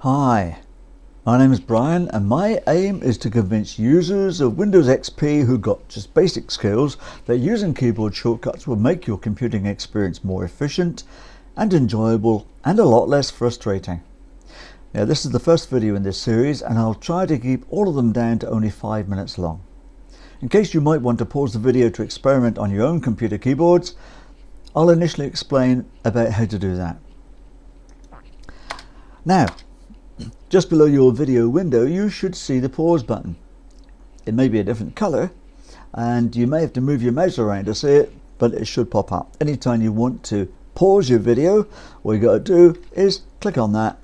Hi, my name is Brian and my aim is to convince users of Windows XP who got just basic skills that using keyboard shortcuts will make your computing experience more efficient and enjoyable and a lot less frustrating. Now, this is the first video in this series and I'll try to keep all of them down to only 5 minutes long. In case you might want to pause the video to experiment on your own computer keyboards, I'll initially explain about how to do that. Now, just below your video window you should see the pause button. It may be a different color and you may have to move your mouse around to see it, but it should pop up. Anytime you want to pause your video, all you got to do is click on that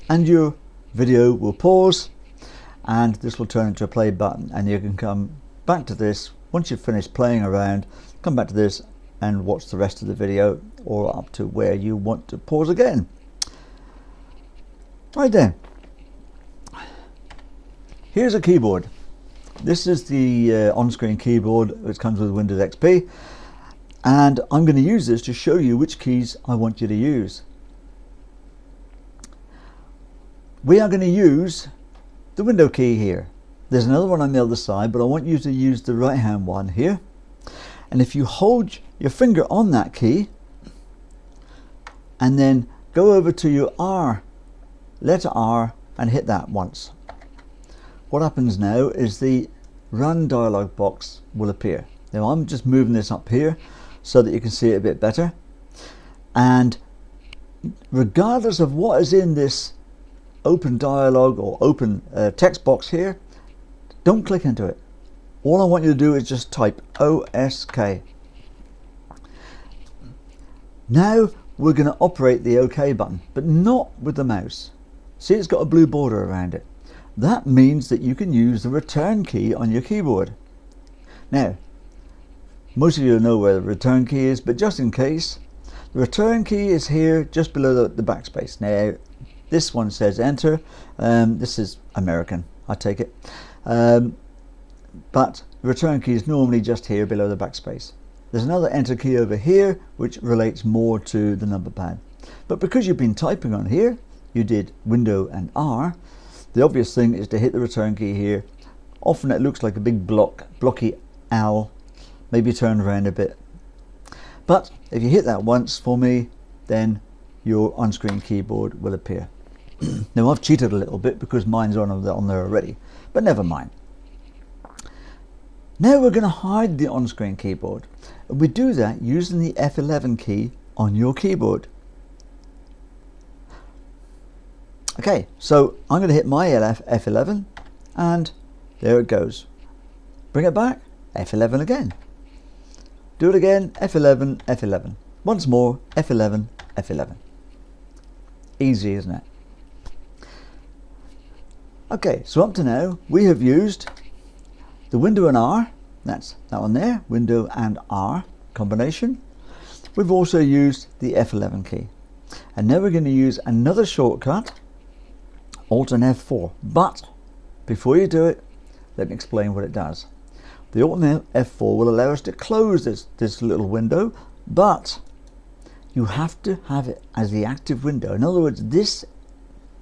and your video will pause, and this will turn into a play button, and you can come back to this once you've finished playing around. Come back to this and watch the rest of the video, or up to where you want to pause again. Right then, here's a keyboard. This is the on-screen keyboard which comes with Windows XP, and I'm going to use this to show you which keys I want you to use. We are going to use the window key here. There's another one on the other side, but I want you to use the right hand one here, and if you hold your finger on that key and then go over to your letter R and hit that once, what happens now is the run dialog box will appear. Now I'm just moving this up here so that you can see it a bit better, and regardless of what is in this open dialog or open text box here, don't click into it. All I want you to do is just type OSK. Now we're going to operate the OK button, but not with the mouse. See, it's got a blue border around it. That means that you can use the return key on your keyboard. Now, most of you know where the return key is, but just in case, the return key is here just below the backspace. Now, this one says enter. This is American, I take it. But the return key is normally just here below the backspace. There's another enter key over here which relates more to the number pad. But because you've been typing on here, you did Window and R, the obvious thing is to hit the return key here. Often it looks like a big blocky owl, maybe turn around a bit. But if you hit that once for me, then your on-screen keyboard will appear. Now I've cheated a little bit because mine's on there already, but never mind. Now we're going to hide the on-screen keyboard. We do that using the F11 key on your keyboard. Okay, so I'm going to hit my F11 and there it goes. Bring it back, F11 again. Do it again, F11, F11. Once more, F11, F11. Easy, isn't it? Okay, so up to now we have used the Window and R, that's that one there, Window and R combination. We've also used the F11 key. And now we're going to use another shortcut, Alt and F4. But before you do it, let me explain what it does. The Alt and F4 will allow us to close this little window, but you have to have it as the active window. In other words, this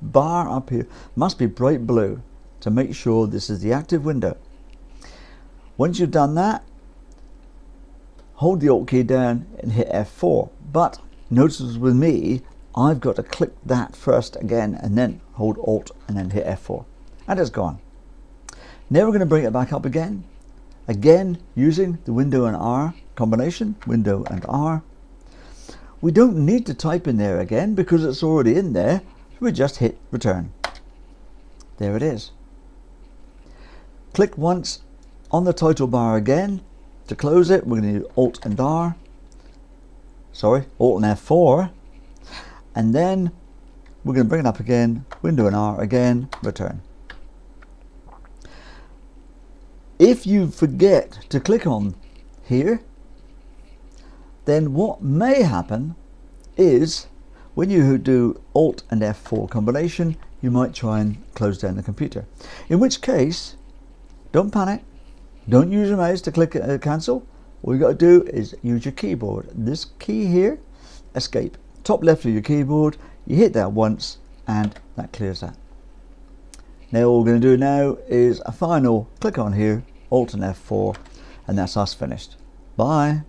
bar up here must be bright blue to make sure this is the active window. Once you've done that, hold the Alt key down and hit F4. But notice with me, I've got to click that first again and then hold Alt and then hit F4. And it's gone. Now we're going to bring it back up again using the Window and R combination, Window and R. We don't need to type in there again because it's already in there. We just hit return. There it is. Click once on the title bar again to close it. We're going to do Alt and R. Sorry, Alt and F4. And then we're going to bring it up again, Window and R again, return. If you forget to click on here, then what may happen is when you do Alt and F4 combination, you might try and close down the computer. In which case, don't panic. Don't use your mouse to click cancel. All you got to do is use your keyboard. This key here, escape. Top left of your keyboard, you hit that once and that clears that. Now all we're going to do now is a final click on here, Alt and F4, and that's us finished. Bye.